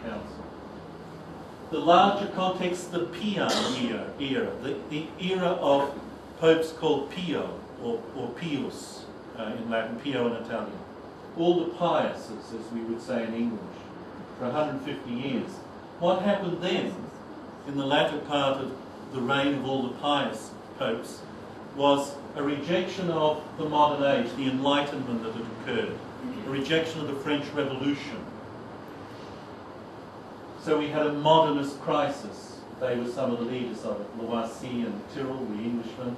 Council. The larger context, the Pia era, the era of popes called Pio or Pius in Latin, Pio in Italian. All the piouses, as we would say in English, for 150 years. What happened then, in the latter part of the reign of all the pious popes, was a rejection of the modern age, the Enlightenment that had occurred, a rejection of the French Revolution. So we had a modernist crisis. They were some of the leaders of it, Lavoisier and Tyrrell, the Englishmen.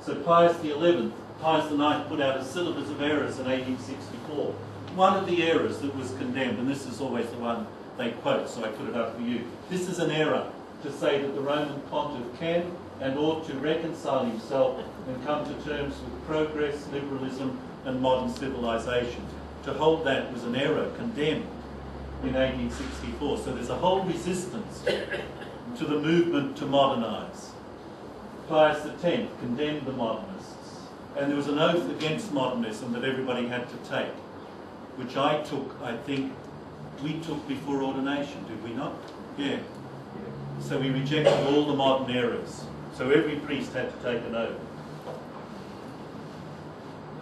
So Pius IX put out a syllabus of errors in 1864. One of the errors that was condemned, and this is always the one they quote, so I put it up for you. This is an error to say that the Roman pontiff can and ought to reconcile himself and come to terms with progress, liberalism and modern civilization. To hold that was an error condemned in 1864. So there's a whole resistance to the movement to modernise. Pius X condemned the modernists, and there was an oath against modernism that everybody had to take, which I think we took before ordination, did we not? Yeah. So we rejected all the modern errors. So every priest had to take an oath.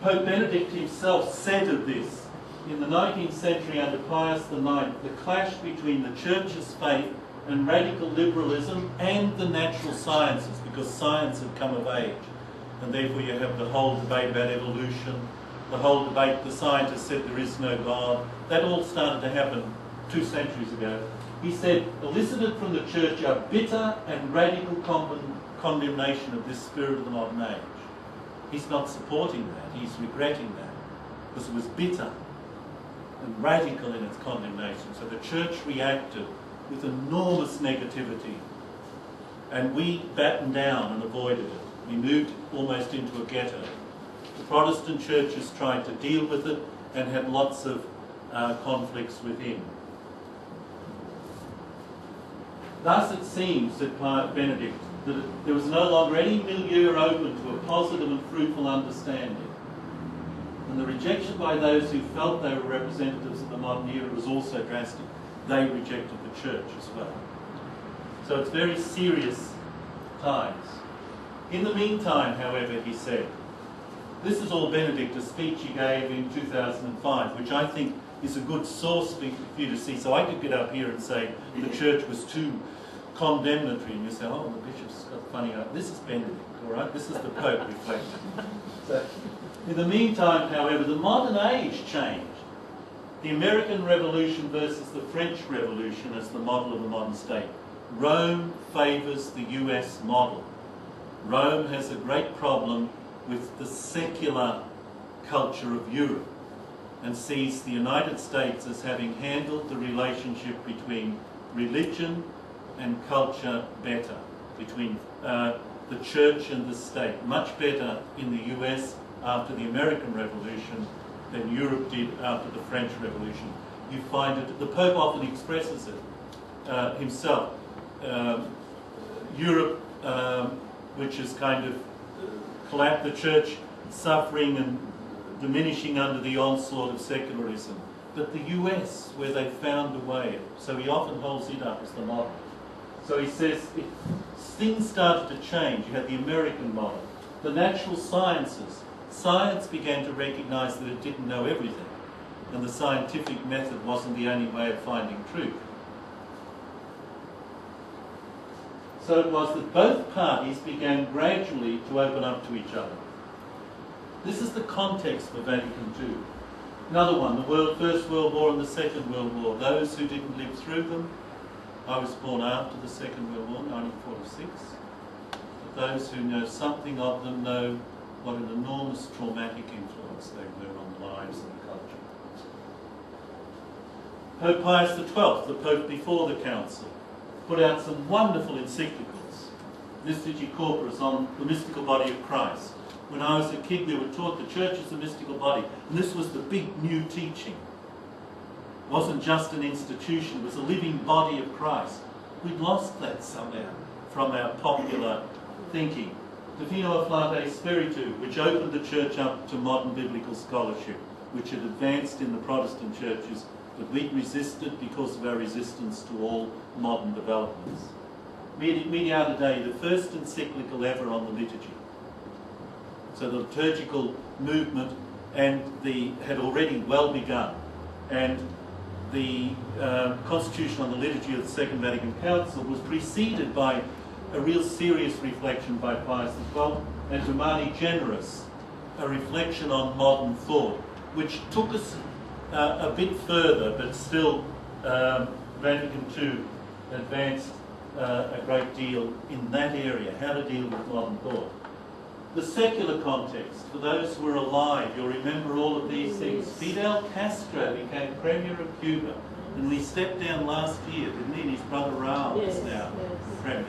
Pope Benedict himself said of this, in the 19th century under Pius IX, the clash between the Church's faith and radical liberalism and the natural sciences, because science had come of age. And therefore you have the whole debate about evolution, the whole debate, the scientists said there is no God. That all started to happen 2 centuries ago. He said, elicited from the Church a bitter and radical condemnation of this spirit of the modern age. He's not supporting that, he's regretting that, because it was bitter and radical in its condemnation. So the Church reacted with enormous negativity, and we battened down and avoided it. We moved almost into a ghetto. The Protestant churches tried to deal with it and had lots of conflicts within. Thus it seems, said Benedict, that there was no longer any milieu open to a positive and fruitful understanding. And the rejection by those who felt they were representatives of the modern era was also drastic. They rejected the church as well. So it's very serious times. In the meantime, however, he said, this is all Benedict, a speech he gave in 2005, which I think is a good source for you to see. So I could get up here and say the church was too condemnatory, and you say, oh, the bishop's got funny eye. This is Benedict, all right? This is the Pope reflecting. So, in the meantime, however, the modern age changed. The American Revolution versus the French Revolution as the model of the modern state. Rome favours the US model. Rome has a great problem with the secular culture of Europe and sees the United States as having handled the relationship between religion and culture better, between the church and the state, much better in the US after the American Revolution than Europe did after the French Revolution. You find it, the Pope often expresses it himself. Europe, which is kind of collapsed, the church suffering and diminishing under the onslaught of secularism. But the US, where they found a way, so he often holds it up as the model. So he says, things started to change. You had the American model. The natural sciences. Science began to recognise that it didn't know everything, and the scientific method wasn't the only way of finding truth. So it was that both parties began gradually to open up to each other. This is the context for Vatican II. Another one, the First World War and the Second World War. Those who didn't live through them, I was born after the Second World War, 1946. But those who know something of them know what an enormous traumatic influence they were on the lives and the culture. Pope Pius XII, the Pope before the Council, put out some wonderful encyclicals, Mystici Corporis, on the mystical body of Christ. When I was a kid, we were taught the church is a mystical body, and this was the big new teaching. It wasn't just an institution, it was a living body of Christ. We'd lost that somehow from our popular thinking. Divino Afflante Spiritu, which opened the church up to modern biblical scholarship, which had advanced in the Protestant churches but we resisted because of our resistance to all modern developments. Mediator Dei, the first encyclical ever on the liturgy. So the liturgical movement had already well begun, and the Constitution on the Liturgy of the Second Vatican Council was preceded by a real serious reflection by Pius XII, and Humani Generis, a reflection on modern thought, which took us a bit further, but still Vatican II advanced a great deal in that area, how to deal with modern thought. The secular context, for those who are alive, you'll remember all of these things. Fidel Castro became Premier of Cuba, and he stepped down last year, didn't he? And his brother Raul is now Premier.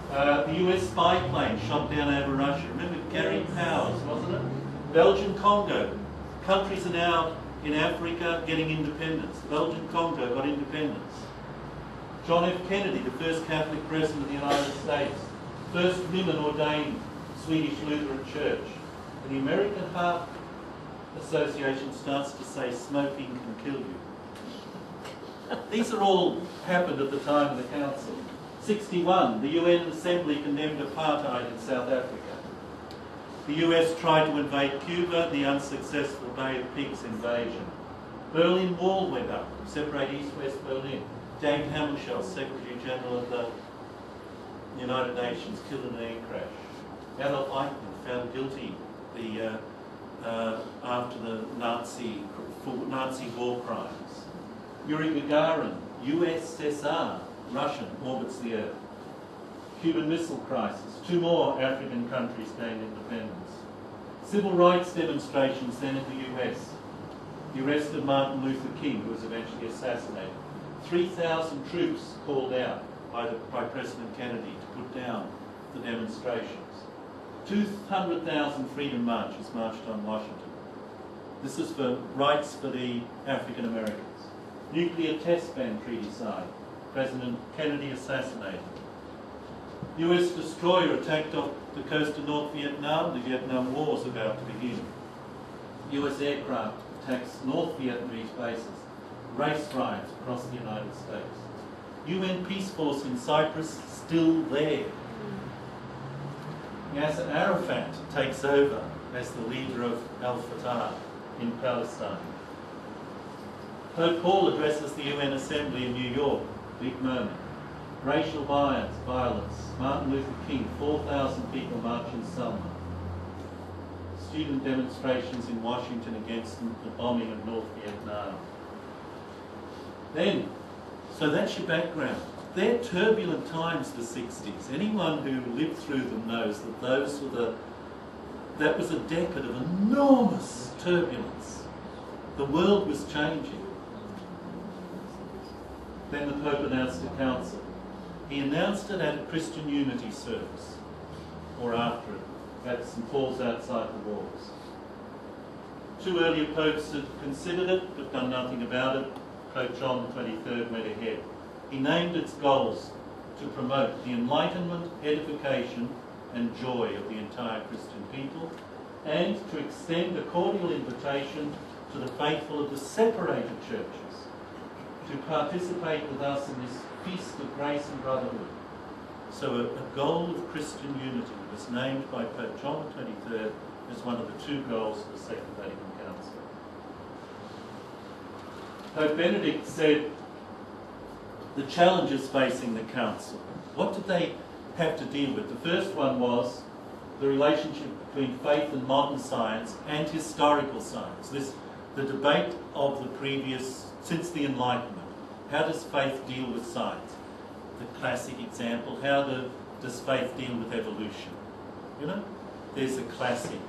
The US spy plane shot down over Russia. Remember Gary Powers, wasn't it? Belgian Congo. Countries are now in Africa getting independence. Belgian Congo got independence. John F. Kennedy, the first Catholic president of the United States. First women ordained Swedish Lutheran Church. And the American Heart Association starts to say smoking can kill you. These are all happened at the time of the Council. 61, the UN Assembly condemned apartheid in South Africa. The US tried to invade Cuba, the unsuccessful Bay of Pigs invasion. Berlin Wall went up, separate East-West Berlin. Dag Hammarskjöld, Secretary General of the United Nations, killed in an air crash. Adolf Eichmann found guilty after the Nazi war crimes. Yuri Gagarin, USSR, Russian, orbits the Earth. Cuban Missile Crisis. 2 more African countries gained independence. Civil rights demonstrations then in the US. The arrest of Martin Luther King, who was eventually assassinated. 3,000 troops called out by President Kennedy to put down the demonstrations. 200,000 freedom marches marched on Washington. This is for rights for the African Americans. Nuclear test ban treaty signed. President Kennedy assassinated. US destroyer attacked off the coast of North Vietnam. The Vietnam War is about to begin. US aircraft attacks North Vietnamese bases. Race riots across the United States. UN peace force in Cyprus still there. Yasser Arafat takes over as the leader of Al-Fatah in Palestine. Pope Paul addresses the UN Assembly in New York. Big moment. Racial violence. Martin Luther King, 4,000 people march in Selma. Student demonstrations in Washington against the bombing of North Vietnam. Then, so that's your background. They're turbulent times, the 60s. Anyone who lived through them knows that that was a decade of enormous turbulence. The world was changing. Then the Pope announced a council. He announced it at a Christian Unity service, or after it, at St. Paul's outside the walls. 2 earlier popes had considered it, but done nothing about it. Pope John XXIII went ahead. He named its goals to promote the enlightenment, edification, and joy of the entire Christian people, and to extend a cordial invitation to the faithful of the separated churches to participate with us in this feast of grace and brotherhood. So a goal of Christian unity was named by Pope John XXIII as one of the 2 goals of the Second Vatican Council. Pope Benedict said, the challenges facing the Council. What did they have to deal with? The first one was the relationship between faith and modern science and historical science. The debate of the previous, since the Enlightenment. How does faith deal with science? The classic example, how does faith deal with evolution? You know, there's a classic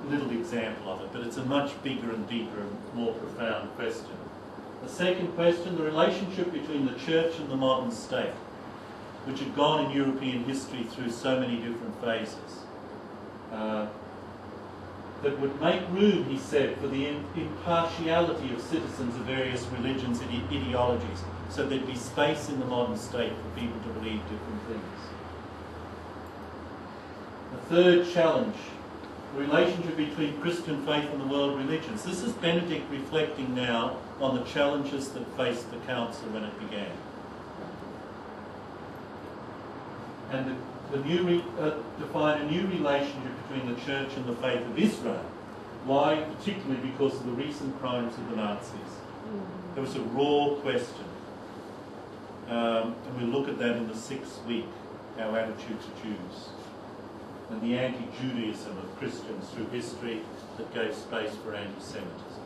little example of it, but it's a much bigger and deeper and more profound question. The second question, the relationship between the church and the modern state, which had gone in European history through so many different phases. That would make room, he said, for the impartiality of citizens of various religions and ideologies, so there'd be space in the modern state for people to believe different things. The third challenge the relationship between Christian faith and the world religions. This is Benedict reflecting now on the challenges that faced the council when it began. And define a new relationship between the Church and the faith of Israel. Why? Particularly because of the recent crimes of the Nazis. It was a raw question. And we'll look at that in the 6th week, our attitude to Jews, and the anti-Judaism of Christians through history that gave space for anti-Semitism.